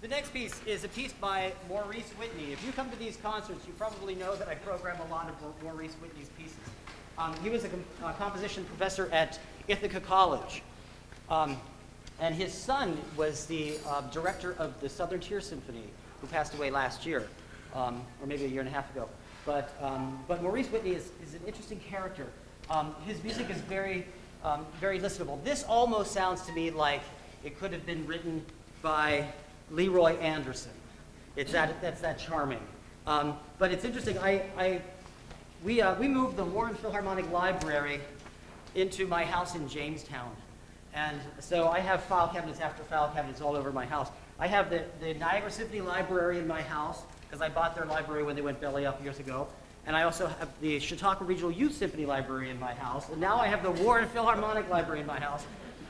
The next piece is a piece by Maurice Whitney. If you come to these concerts, you probably know that I program a lot of Maurice Whitney's pieces. He was a composition professor at Ithaca College. And his son was the director of the Southern Tier Symphony, who passed away last year, or maybe a year and a half ago. But Maurice Whitney is an interesting character. His music is very listenable. This almost sounds to me like it could have been written by Leroy Anderson. That's that charming. But it's interesting. We moved the Warren Philharmonic Library into my house in Jamestown. And so I have file cabinets after file cabinets all over my house. I have the Niagara Symphony Library in my house, because I bought their library when they went belly up years ago. And I also have the Chautauqua Regional Youth Symphony Library in my house. And now I have the Warren Philharmonic Library in my house.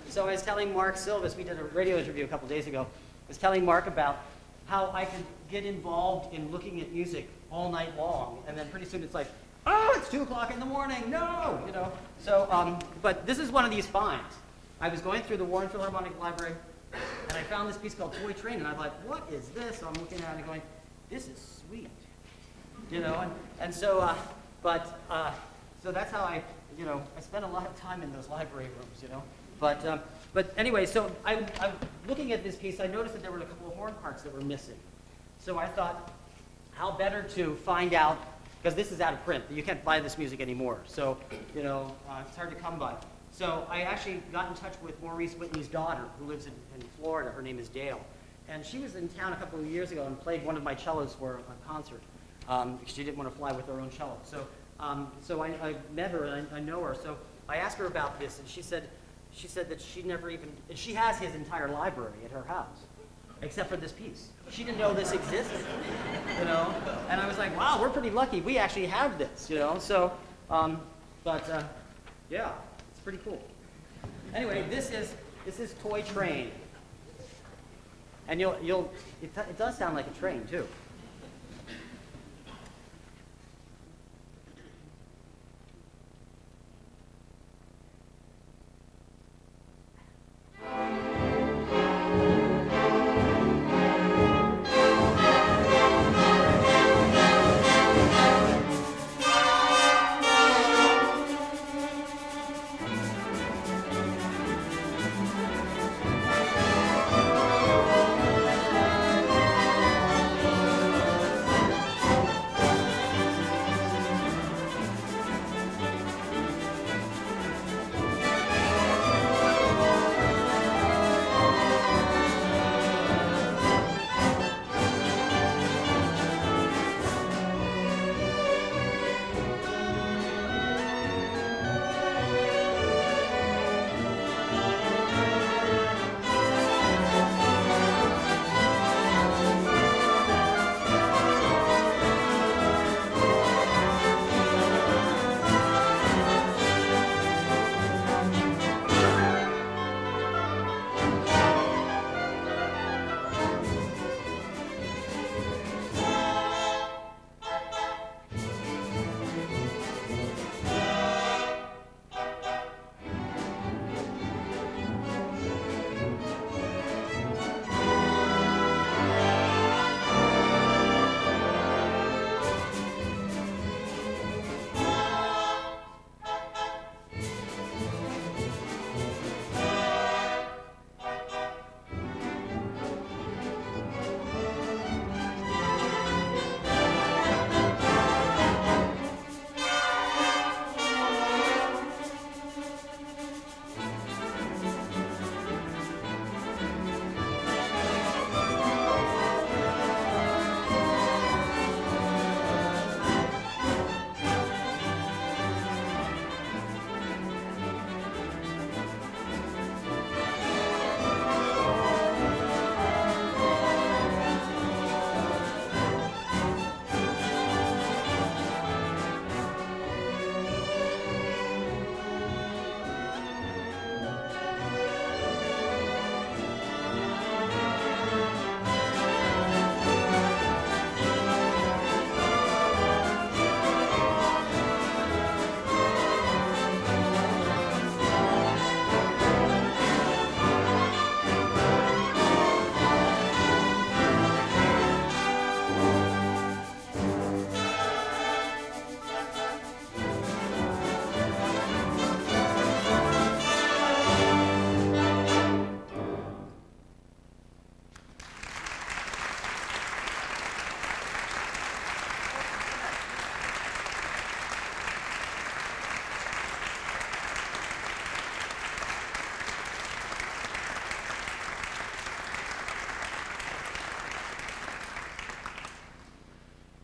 So I was telling Mark Silvis, we did a radio interview a couple days ago, I was telling Mark about how I could get involved in looking at music all night long. And then pretty soon it's like, oh, it's 2 o'clock in the morning, no, you know. So, but this is one of these finds. I was going through the Warren Philharmonic Library, and I found this piece called Toy Train, and I was like, what is this? So I'm looking at it and going, this is sweet, you know. And so, so that's how I spent a lot of time in those library rooms, you know. But anyway, so I'm looking at this piece. I noticed that there were a couple of horn parts that were missing. So I thought, how better to find out, because this is out of print. You can't buy this music anymore. So, it's hard to come by. So I actually got in touch with Maurice Whitney's daughter, who lives in Florida. Her name is Dale. And she was in town a couple of years ago and played one of my cellos for a concert. She didn't want to fly with her own cello. So I met her, and I know her. So I asked her about this, and she said that she never even, and she has his entire library at her house, except for this piece. She didn't know this existed, you know. And I was like, wow, we're pretty lucky. We actually have this, you know. So, yeah, it's pretty cool. Anyway, this is Toy Train, and it does sound like a train too.